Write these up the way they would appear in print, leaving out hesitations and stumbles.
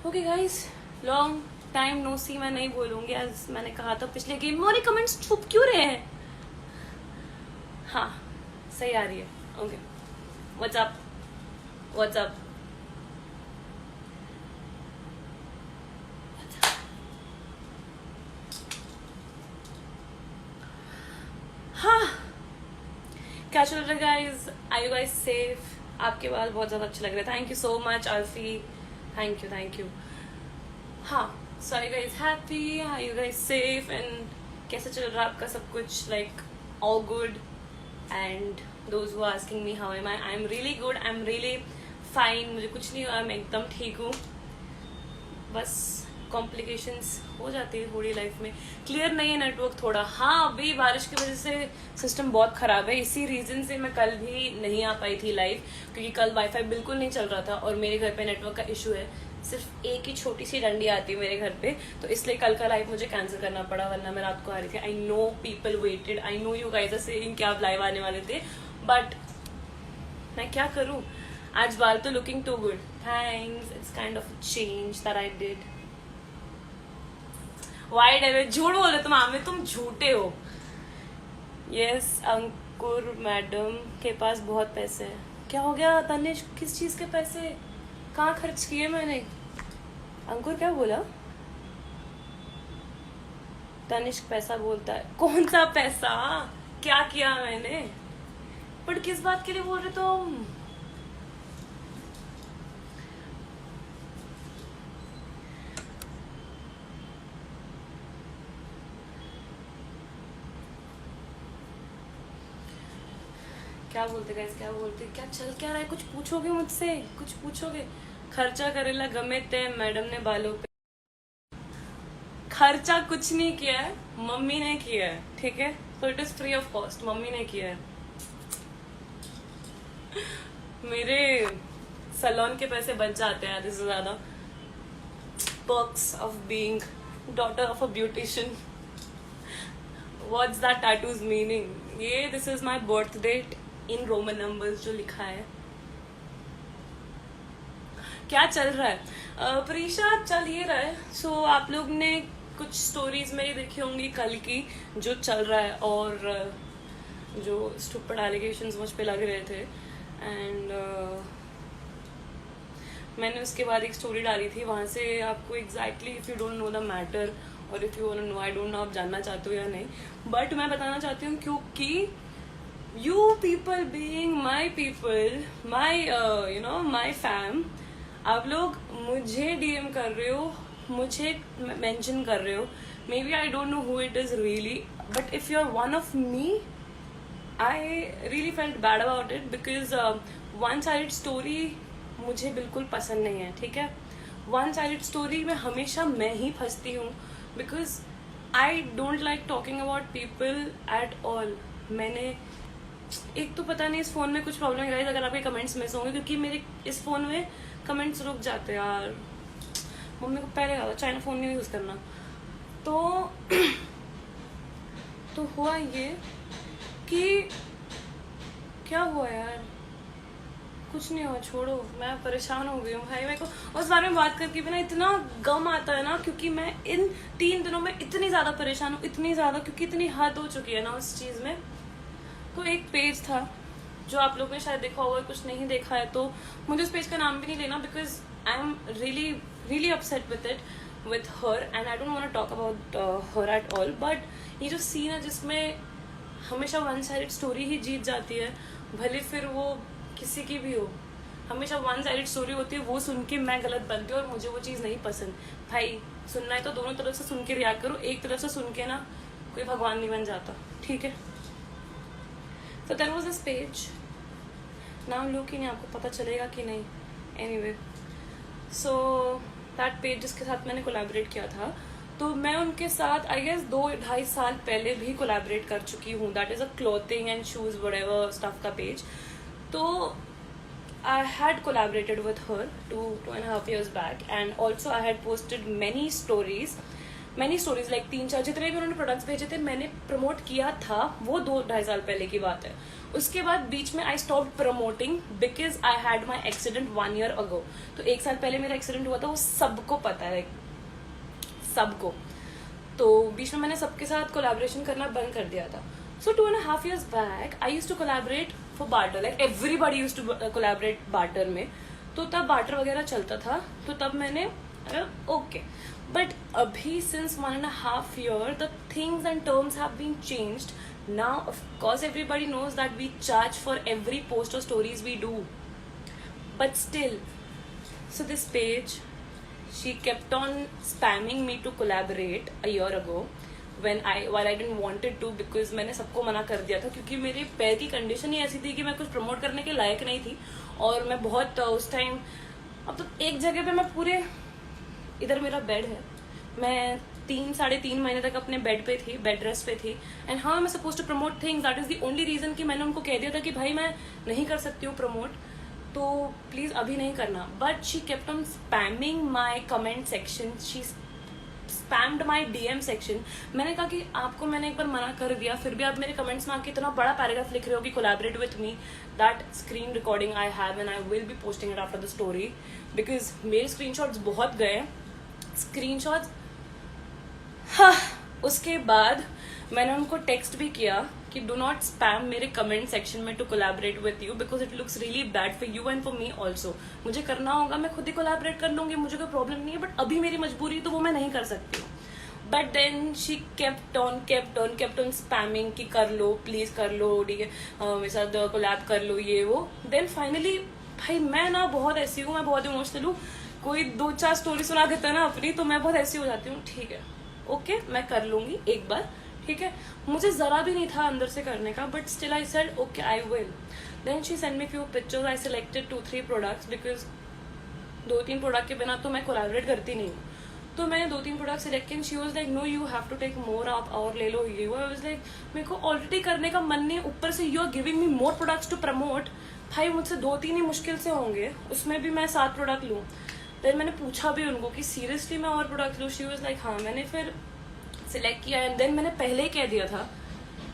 Okay guys, long time no see मैं नहीं बोलूंगी, आज मैंने कहा था पिछले गेम में। और ये कमेंट्स छुप क्यों रहे हैं? हाँ, सही आ रही है। Okay, what's up, what's up. हाँ, क्या चल रहा है guys? Are you guys safe? आपके बाल बहुत ज्यादा अच्छे लग रहे हैं। Thank you so much Alfie, thank you thank you. हाँ, so are you guys happy? Are you guys safe? And कैसे चल रहा है आपका सब कुछ? Like all good? And those who asking me how am I am really good, I am really fine. मुझे कुछ नहीं हुआ, मैं एकदम ठीक हूँ। बस कॉम्प्लिकेशंस हो जाती है थोड़ी लाइफ में। क्लियर नहीं है नेटवर्क थोड़ा। हाँ, अभी बारिश की वजह से सिस्टम बहुत खराब है। इसी रीजन से मैं कल भी नहीं आ पाई थी लाइव, क्योंकि कल वाईफाई बिल्कुल नहीं चल रहा था और मेरे घर पे नेटवर्क का इशू है। सिर्फ एक ही छोटी सी डंडी आती है मेरे घर पे, तो इसलिए कल का लाइव मुझे कैंसिल करना पड़ा, वरना मैं रात को आ रही थी। I know people waited, I know you guys are saying कि आप लाइव आने वाले थे, बट मैं क्या करूं? आज बाल तो looking to good, thanks. It's kind of change that I did. Wide है, झूठ बोल रहे तुम। आमिर, तुम झूठे हो। यस, अंकुर मैडम के पास बहुत पैसे हैं। क्या हो गया तनिष्क? किस चीज के पैसे? कहाँ खर्च किए मैंने? अंकुर क्या बोला? तनिष्क पैसा बोलता है। कौन सा पैसा? क्या किया मैंने? बट किस बात के लिए बोल रहे तुम? क्या बोलते गाइस, क्या बोलते? क्या चल क्या रहा है? कुछ पूछोगे मुझसे? कुछ पूछोगे? खर्चा करेला गमे ते मैडम ने बालों पे। खर्चा कुछ नहीं किया है, मम्मी ने किया है, ठीक है? तो it is free of cost, mummy ने किया है। मेरे सैलून के पैसे बच जाते हैं आधे से ज्यादा। perks of being daughter of a beautician. What's that tattoo's meaning? ये this is my birth date in Roman numbers जो लिखा है। क्या चल रहा है? प्रीशा, चल ये रहा है। सो आप लोग ने कुछ स्टोरीज मेरी देखी होंगी कल की, जो चल रहा है और जो स्टूपिड एलिगेशंस मुझ पे लग रहे थे। एंड मैंने उसके बाद एक स्टोरी डाली थी, वहाँ से आपको exactly if you don't know the matter और if you want to know, I don't know आप जानना चाहते हो या नहीं, बट मैं बताना चाहती हूँ क्योंकि you people being my people, my you know my fam, आप लोग मुझे डीएम कर रहे हो, मुझे मेंशन कर रहे हो। Maybe I don't know who it is really, but if you are one of me, I really felt bad about it, because one side story मुझे बिल्कुल पसंद नहीं है, ठीक है? वन साइडेड स्टोरी में हमेशा मैं ही फंसती हूँ, because I don't like talking about people at all. मैंने एक तो पता नहीं इस फोन में कुछ प्रॉब्लम है अगर आपके कमेंट्स मिस होंगे, क्योंकि मेरे इस फोन में कमेंट्स रुक जाते हैं यार। मम्मी को पहले कहा था चाइना फोन नहीं यूज करना। तो हुआ ये कि क्या हुआ यार? कुछ नहीं हुआ, छोड़ो। मैं परेशान हो गई हूँ भाई। मेरे को उस बारे में बात करके भी ना इतना गम आता है ना, क्योंकि मैं इन 3 दिनों में इतनी ज्यादा परेशान हूँ, इतनी ज्यादा, क्योंकि इतनी हद हो चुकी है ना उस चीज में। तो एक पेज था जो आप लोगों ने शायद देखा होगा, कुछ नहीं देखा है तो मुझे उस पेज का नाम भी नहीं लेना, because I am really really upset with it, with her, and I don't want to talk about her at all. But ये जो सीन है जिसमें हमेशा वन साइडेड स्टोरी ही जीत जाती है, भले फिर वो किसी की भी हो, हमेशा वन साइडेड स्टोरी होती है, वो सुन के मैं गलत बनती हूँ और मुझे वो चीज़ नहीं पसंद। भाई, सुनना है तो दोनों तरफ से सुन के रिएक्ट करो, एक तरफ से सुन के ना कोई भगवान नहीं बन जाता, ठीक है? तो देयर वाज दिस पेज, नाम लो कि नहीं आपको पता चलेगा कि नहीं, एनीवे। सो दैट पेज जिसके साथ मैंने कोलैबोरेट किया था, तो मैं उनके साथ आई गेस 2-2.5 साल पहले भी कोलैबोरेट कर चुकी हूँ। That is a clothing and shoes whatever stuff का पेज। तो I had collaborated with her 2.5 years back, and also I had posted many stories many stories like 3-4 जितने भी उन्होंने प्रोडक्ट्स भेजे थे मैंने प्रमोट किया था, वो 2-2.5 साल पहले की बात है। उसके बाद बीच में I stop promoting because I had my accident 1 year अगो। तो 1 साल पहले मेरा एक्सीडेंट हुआ था, वो सबको पता है, सबको। तो बीच में मैंने सबके साथ कोलैबोरेशन करना बंद कर दिया था। So 2.5 years back I use to collaborate for barter, like everybody use to collaborate barter में। तो तब बार्टर वगैरह चलता था, तो तब मैंने ओके। बट अभी since 1.5 year the things and terms have been changed. Now of course everybody knows that we charge for every post or stories we do, but still, so this page, she kept on spamming me to collaborate a year ago while I didn't wanted to, because मैंने सबको मना कर दिया था क्योंकि मेरे पैर की कंडीशन ही ऐसी थी कि मैं कुछ प्रमोट करने के लायक नहीं थी। और मैं बहुत उस टाइम, अब तो एक जगह पे मैं पूरे, इधर मेरा बेड है, मैं 3-3.5 महीने तक अपने बेड पे थी, बेड रेस्ट पे थी। एंड हाँ, मैं suppose to promote things, that is the only reason कि मैंने उनको कह दिया था कि भाई मैं नहीं कर सकती हूँ प्रमोट, तो प्लीज अभी नहीं करना। But she kept on spamming my comment section, she spammed my DM section. मैंने कहा कि आपको मैंने एक बार मना कर दिया, फिर भी आप मेरे कमेंट्स में आके इतना बड़ा पैराग्राफ लिख रहे हो कि collaborate with me. That screen recording I have and I will be posting it after the story, because मेरे स्क्रीनशॉट्स बहुत गए, स्क्रीनशॉट्स। हाँ, उसके बाद मैंने उनको टेक्स्ट भी किया कि डू नॉट स्पैम मेरे कमेंट सेक्शन में to collaborate with you, because it looks really bad for you and for me also. मुझे करना होगा, मैं खुद ही कोलैबोरेट कर लूंगी, मुझे कोई प्रॉब्लम नहीं है, बट अभी मेरी मजबूरी तो वो मैं नहीं कर सकती हूँ। But then she kept on spamming कि कर लो, प्लीज कर लो, ठीक है, मेरे साथ कोलैब कर लो, ये वो। देन फाइनली भाई मैं ना बहुत ऐसी हूँ, मैं बहुत इमोशनल हूँ, कोई 2-4 स्टोरी सुना देता है ना अपनी, तो मैं बहुत ऐसी हो जाती हूँ, ठीक है ओके मैं कर लूंगी एक बार, ठीक है। मुझे जरा भी नहीं था अंदर से करने का, but still I said okay I will. Then she send me few pictures, I selected 2-3 products, because 2-3 product के बिना तो मैं कोलैबोरेट करती नहीं हूँ। तो मैंने 2-3 प्रोडक्ट सिलेक्ट किए। She was like no you have to take more, आप और ले लो ये वो। आई वाज लाइक मेरे को ऑलरेडी करने का मन नहीं, ऊपर से you are giving me more products to promote. भाई मुझसे 2-3 ही मुश्किल से होंगे, उसमें भी मैं 7 प्रोडक्ट लूँ। देन मैंने पूछा भी उनको कि सीरियसली मैं और प्रोडक्ट लूँ? शी वाज लाइक हाँ। मैंने फिर सिलेक्ट किया एंड देन मैंने पहले ही कह दिया था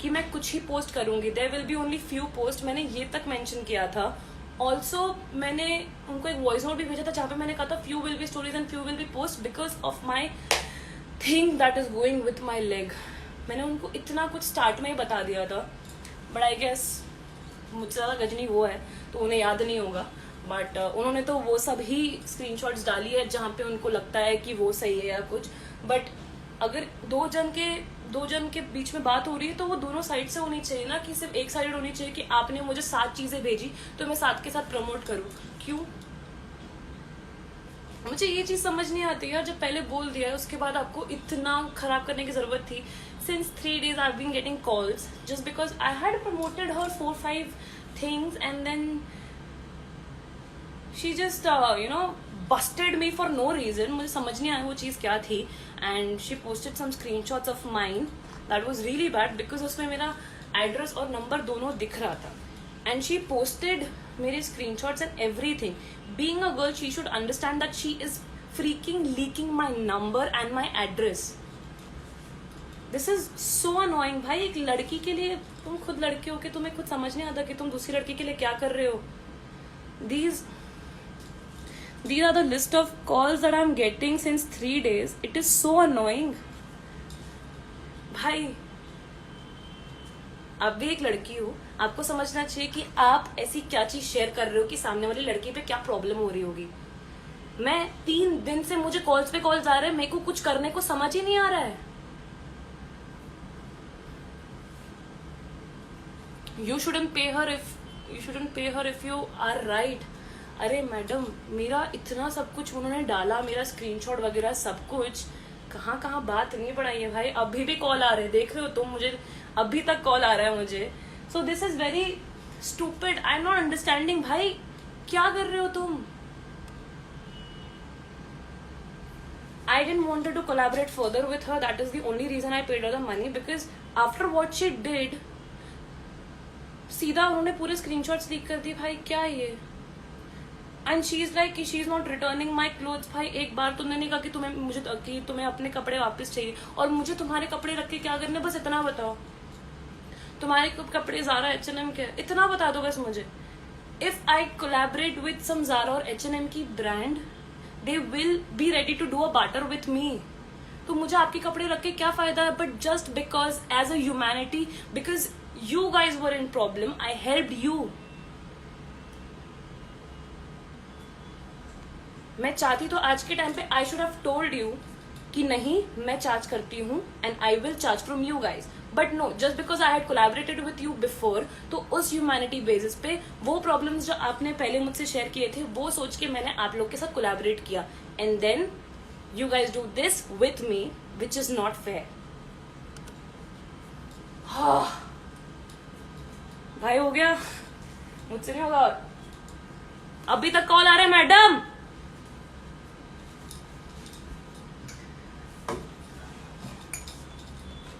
कि मैं कुछ ही पोस्ट करूंगी, there will be only few post, मैंने ये तक मेंशन किया था। ऑल्सो मैंने उनको एक वॉइस नोट भी भेजा था जहाँ पे मैंने कहा था few will be stories and few will be post because of my thing that is going with my leg. मैंने उनको इतना कुछ स्टार्ट में ही बता दिया था, बट आई गेस मुझसे ज़्यादा गजनी वो है तो उन्हें याद नहीं होगा। बट उन्होंने तो वो सब ही स्क्रीनशॉट्स डाली है जहाँ पे उनको लगता है कि वो सही है या कुछ। बट अगर दो जन के बीच में बात हो रही है तो वो दोनों साइड से होनी चाहिए ना, कि सिर्फ एक साइड होनी चाहिए कि आपने मुझे 7 चीजें भेजी तो मैं 7 के साथ प्रमोट करूं। क्यों? मुझे ये चीज समझ नहीं आती यार, जब पहले बोल दिया है उसके बाद आपको इतना खराब करने की जरूरत थी। Since 3 days I've been getting calls just because I had promoted her 4-5 things and then she just busted me for no reason। मुझे समझ नहीं आया वो चीज़ क्या थी। And she posted some screenshots of mine that was really bad because उसमें मेरा एड्रेस और नंबर दोनों दिख रहा था। एंड शी पोस्टेड मेरे screenshots and everything. Being a girl she should understand that she is freaking leaking my number and my address. This is so annoying. भाई एक लड़की के लिए, तुम खुद लड़के हो के तुम्हें खुद समझ नहीं आता कि तुम दूसरी लड़की के लिए क्या कर रहे हो। These are the list of calls that I'm getting since 3 days. It is so annoying. भाई आप भी एक लड़की हो, आपको समझना चाहिए कि आप ऐसी क्या चीज शेयर कर रहे हो कि सामने वाली लड़की पे क्या प्रॉब्लम हो रही होगी। मैं 3 दिन से मुझे कॉल्स पे कॉल्स आ रहे हैं, मेरे को कुछ करने को समझ ही नहीं आ रहा है। You shouldn't pay her if you are right. अरे मैडम, मेरा इतना सब कुछ उन्होंने डाला, मेरा स्क्रीनशॉट वगैरह सब कुछ, कहाँ बात नहीं बढ़ाई है भाई। अभी भी कॉल आ रहे हैं, देख रहे हो तुम, मुझे अभी तक कॉल आ रहा है मुझे। So this is very stupid, I am not understanding. भाई क्या कर रहे हो तुम? I didn't want to collaborate further with her. That is the only reason I paid her the money because after what she did, सीधा उन्होंने पूरे screenshots leak कर दी। भाई क्या ये? And she is like she is not returning my clothes. भाई एक बार तुमने नहीं कहा कि तुम्हें अपने कपड़े वापस चाहिए, और मुझे तुम्हारे कपड़े रख के क्या करने, बस इतना बताओ। तुम्हारे कपड़े ज़ारा H&M के, इतना बता दो बस मुझे। If I collaborate with some Zara और H&M की brand, they will be ready to do a barter with me. तो मुझे आपके कपड़े रख के क्या फायदा है? But just because as a humanity, because you guys were in problem, I helped you. मैं चाहती तो आज के टाइम पे I should have told you कि नहीं मैं चार्ज करती हूँ and I will charge from you guys, but no, just because I had collaborated with you before, तो उस ह्यूमैनिटी बेसिस पे वो प्रॉब्लम्स जो आपने पहले मुझसे शेयर किए थे वो सोच के मैंने आप लोग के साथ कोलैबोरेट किया, and then you guys do this with me, which is not fair. भाई हो गया, मुझसे नहीं होगा और। अभी तक कॉल आ रहा है मैडम।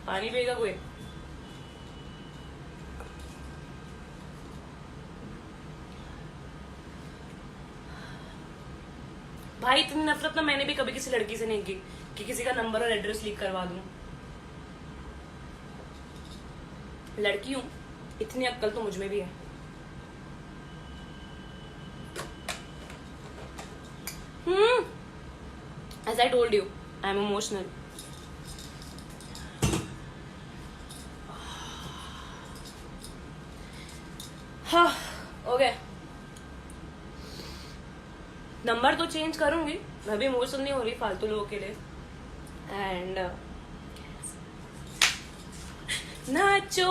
पानी पिएगा कोई? भाई इतनी नफरत ना मैंने भी कभी किसी लड़की से नहीं की कि किसी का नंबर और एड्रेस लीक करवा दूं। लड़की हूं, इतनी अक्ल तो मुझ में भी है। As I told you, I am emotional. हाँ, okay. नंबर तो चेंज करूंगी, मैं भी इमोशनल नहीं हो रही फालतू लोगों के लिए। And nacho.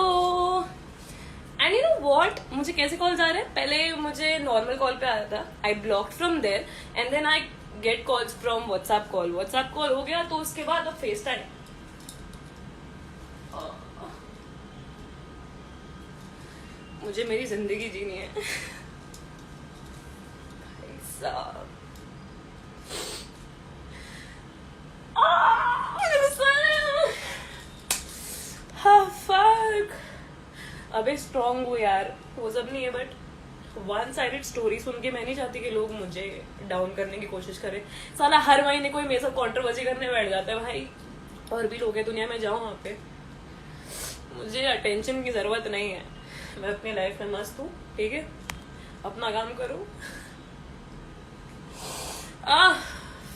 And you know what, मुझे कैसे कॉल्स आ रहे हैं? पहले मुझे नॉर्मल कॉल पे आया था, I blocked from there, and then I get calls from WhatsApp call. WhatsApp call हो गया तो उसके बाद अब फेस टाइम। मुझे मेरी जिंदगी जीनी है। अबे स्ट्रॉन्ग हो यार, वो सब नहीं है, बट वन साइडेड स्टोरी सुन के मैं नहीं चाहती कि लोग मुझे डाउन करने की कोशिश करें। साला हर महीने कोई मेरे साथ कॉन्ट्रोवर्सी करने बैठ जाता है भाई, और भी लोग हैं दुनिया में, जाऊं वहां पे। मुझे अटेंशन की जरूरत नहीं है, मैं अपनी लाइफ में मस्त हूँ, ठीक है, अपना काम करूँ।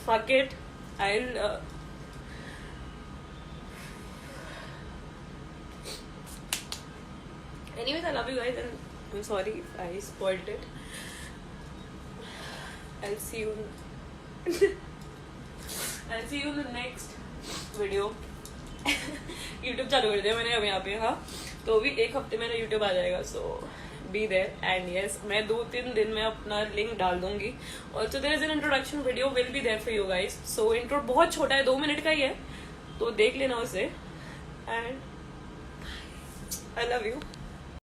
Fuck it. I'll anyways, I love you guys and I'm sorry if I spoiled it. I'll see you in the next video. YouTube चालू कर दिया मैंने अब यहाँ पे। हाँ, तो अभी एक हफ्ते मेरा YouTube आ जाएगा, so be there. And yes, मैं 2-3 दिन में अपना लिंक डाल दूंगी। Also there is an introduction video will be there for you guys. So intro बहुत छोटा है, 2 मिनट का ही है, तो देख लेना उसे। And I love you.